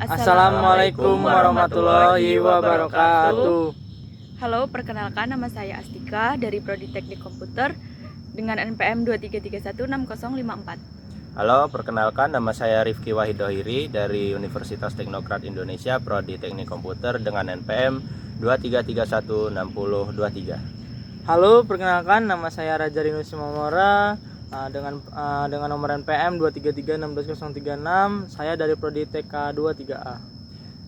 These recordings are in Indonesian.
Assalamualaikum warahmatullahi wabarakatuh. Halo, perkenalkan nama saya Astika dari Prodi Teknik Komputer dengan NPM 233160054. Halo, perkenalkan nama saya Rifki Wahidohiri dari Universitas Teknokrat Indonesia Prodi Teknik Komputer dengan NPM 233160023. Halo, perkenalkan nama saya Raja Rinus Simamora dengan nomor NPM 2331636. Saya dari Prodi TK 23A.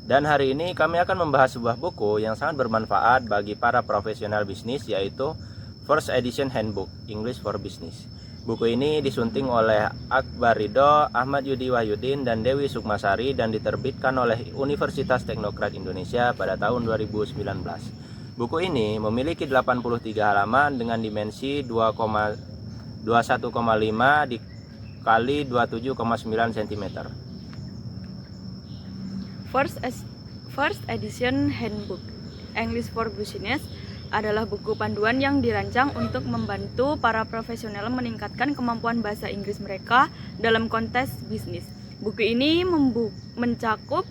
Dan hari ini kami akan membahas sebuah buku yang sangat bermanfaat bagi para profesional bisnis, yaitu First Edition Handbook English for Business. Buku ini disunting oleh Akbar Ridho, Ahmad Yudi Wahyudin, dan Dewi Sukmasari dan diterbitkan oleh Universitas Teknokrat Indonesia pada tahun 2019. Buku ini memiliki 83 halaman dengan dimensi 21,5 dikali 27,9 cm. First Edition Handbook English for Business adalah buku panduan yang dirancang untuk membantu para profesional meningkatkan kemampuan bahasa Inggris mereka dalam konteks bisnis. Buku ini mencakup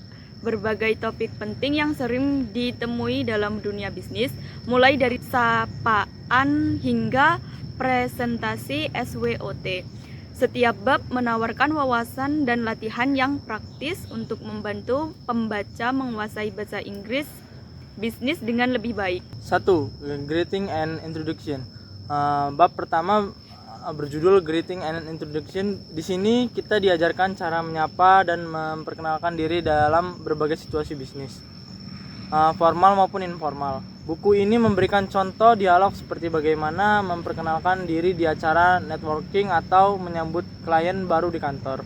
berbagai topik penting yang sering ditemui dalam dunia bisnis, mulai dari sapaan hingga presentasi SWOT. Setiap bab menawarkan wawasan dan latihan yang praktis untuk membantu pembaca menguasai bahasa Inggris bisnis dengan lebih baik. 1. Greeting and Introduction. Bab pertama berjudul Greeting and Introduction. Di sini kita diajarkan cara menyapa dan memperkenalkan diri dalam berbagai situasi bisnis, formal maupun informal. Buku ini memberikan contoh dialog seperti bagaimana memperkenalkan diri di acara networking atau menyambut klien baru di kantor.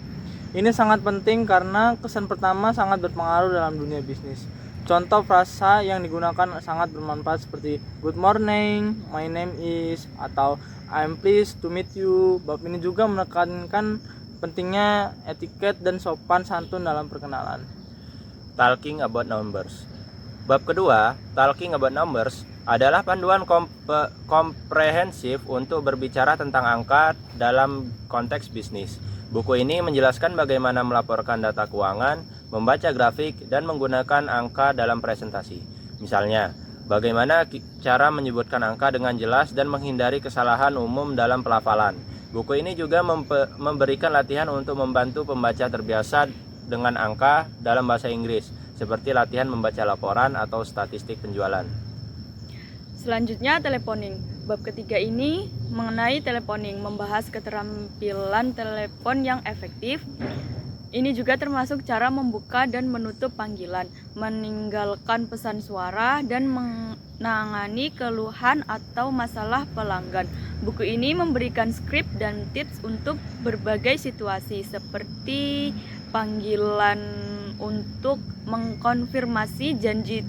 Ini sangat penting karena kesan pertama sangat berpengaruh dalam dunia bisnis. Contoh frasa yang digunakan sangat bermanfaat seperti good morning, my name is, atau I'm pleased to meet you. Bab ini juga menekankan pentingnya etiket dan sopan santun dalam perkenalan. Talking about numbers. Bab kedua, Talking about Numbers, adalah panduan komprehensif untuk berbicara tentang angka dalam konteks bisnis. Buku ini menjelaskan bagaimana melaporkan data keuangan, membaca grafik, dan menggunakan angka dalam presentasi. Misalnya, bagaimana cara menyebutkan angka dengan jelas dan menghindari kesalahan umum dalam pelafalan. Buku ini juga memberikan latihan untuk membantu pembaca terbiasa dengan angka dalam bahasa Inggris, seperti latihan membaca laporan atau statistik penjualan. Selanjutnya, teleponing. Bab ketiga ini mengenai teleponing, membahas keterampilan telepon yang efektif. Ini juga termasuk cara membuka dan menutup panggilan, meninggalkan pesan suara, dan menangani keluhan atau masalah pelanggan. Buku ini memberikan skrip dan tips untuk berbagai situasi, seperti panggilan untuk mengkonfirmasi janji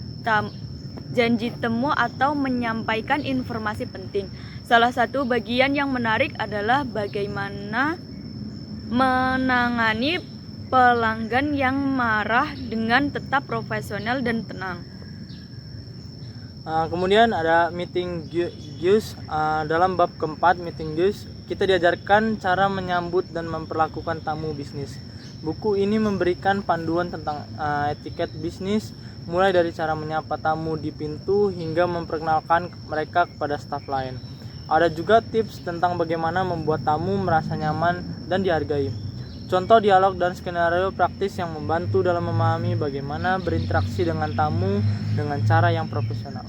temu atau menyampaikan informasi penting. Salah satu bagian yang menarik adalah bagaimana menangani pelanggan yang marah dengan tetap profesional dan tenang. Kemudian ada meeting use. Dalam bab keempat, meeting use, kita diajarkan cara menyambut dan memperlakukan tamu bisnis. Buku ini memberikan panduan tentang etiket bisnis, mulai dari cara menyapa tamu di pintu hingga memperkenalkan mereka kepada staf lain. Ada juga tips tentang bagaimana membuat tamu merasa nyaman dan dihargai. Contoh dialog dan skenario praktis yang membantu dalam memahami bagaimana berinteraksi dengan tamu dengan cara yang profesional.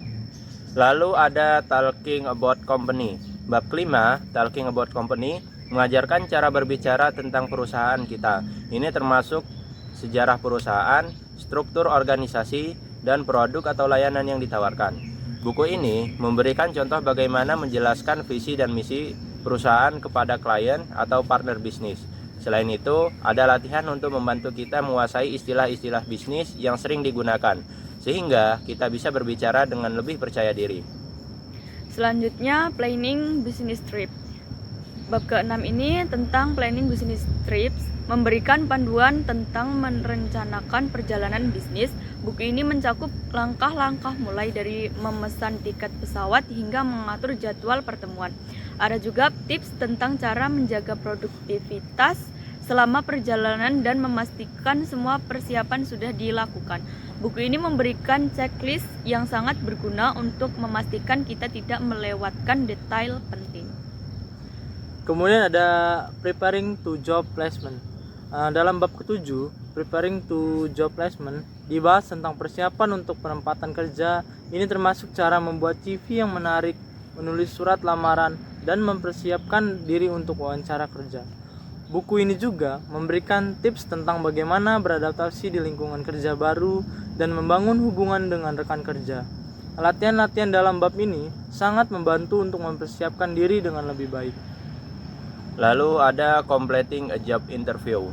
Lalu ada Talking about Company. Bab kelima, Talking about Company, mengajarkan cara berbicara tentang perusahaan kita. Ini termasuk sejarah perusahaan, struktur organisasi, dan produk atau layanan yang ditawarkan. Buku ini memberikan contoh bagaimana menjelaskan visi dan misi perusahaan kepada klien atau partner bisnis. Selain itu, ada latihan untuk membantu kita menguasai istilah-istilah bisnis yang sering digunakan, sehingga kita bisa berbicara dengan lebih percaya diri. Selanjutnya, planning business trip. Bab ke-6 ini tentang planning business trips, memberikan panduan tentang merencanakan perjalanan bisnis. Buku ini mencakup langkah-langkah mulai dari memesan tiket pesawat hingga mengatur jadwal pertemuan. Ada juga tips tentang cara menjaga produktivitas selama perjalanan dan memastikan semua persiapan sudah dilakukan. Buku ini memberikan checklist yang sangat berguna untuk memastikan kita tidak melewatkan detail penting. Kemudian ada preparing to job placement. Dalam bab ke-7, preparing to job placement, dibahas tentang persiapan untuk penempatan kerja. Ini termasuk cara membuat CV yang menarik, menulis surat lamaran, dan mempersiapkan diri untuk wawancara kerja. Buku ini juga memberikan tips tentang bagaimana beradaptasi di lingkungan kerja baru dan membangun hubungan dengan rekan kerja. Latihan-latihan dalam bab ini sangat membantu untuk mempersiapkan diri dengan lebih baik. Lalu ada completing a job interview.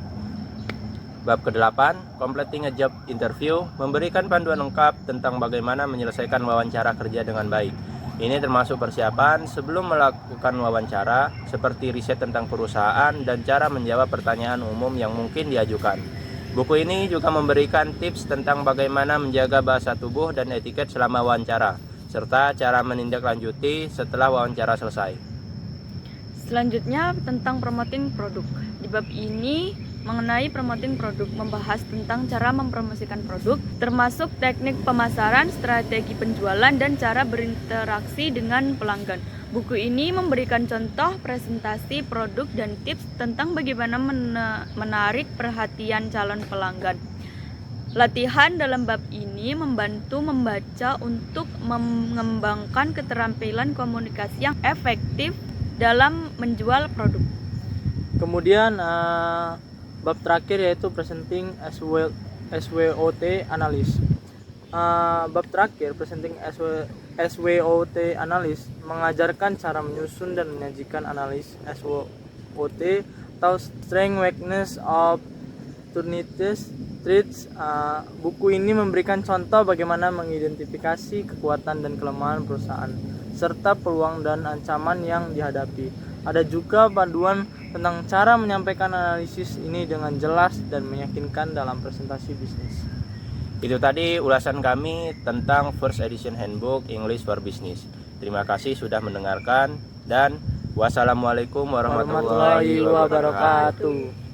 Bab ke-8, completing a job interview, memberikan panduan lengkap tentang bagaimana menyelesaikan wawancara kerja dengan baik. Ini termasuk persiapan sebelum melakukan wawancara, seperti riset tentang perusahaan dan cara menjawab pertanyaan umum yang mungkin diajukan. Buku ini juga memberikan tips tentang bagaimana menjaga bahasa tubuh dan etiket selama wawancara, serta cara menindaklanjuti setelah wawancara selesai. Selanjutnya tentang promoting produk. Di bab ini mengenai promoting produk, membahas tentang cara mempromosikan produk, termasuk teknik pemasaran, strategi penjualan, dan cara berinteraksi dengan pelanggan. Buku ini memberikan contoh presentasi produk dan tips tentang bagaimana menarik perhatian calon pelanggan. Latihan dalam bab ini membantu membaca untuk mengembangkan keterampilan komunikasi yang efektif dalam menjual produk. Kemudian bab terakhir yaitu presenting SWOT analysis. Bab terakhir presenting SWOT analysis mengajarkan cara menyusun dan menyajikan analis SWOT atau strength, weakness, opportunities, threats. Buku ini memberikan contoh bagaimana mengidentifikasi kekuatan dan kelemahan perusahaan serta peluang dan ancaman yang dihadapi. Ada juga panduan tentang cara menyampaikan analisis ini dengan jelas dan meyakinkan dalam presentasi bisnis. Itu tadi ulasan kami tentang First Edition Handbook English for Business. Terima kasih sudah mendengarkan dan wassalamualaikum warahmatullahi wabarakatuh.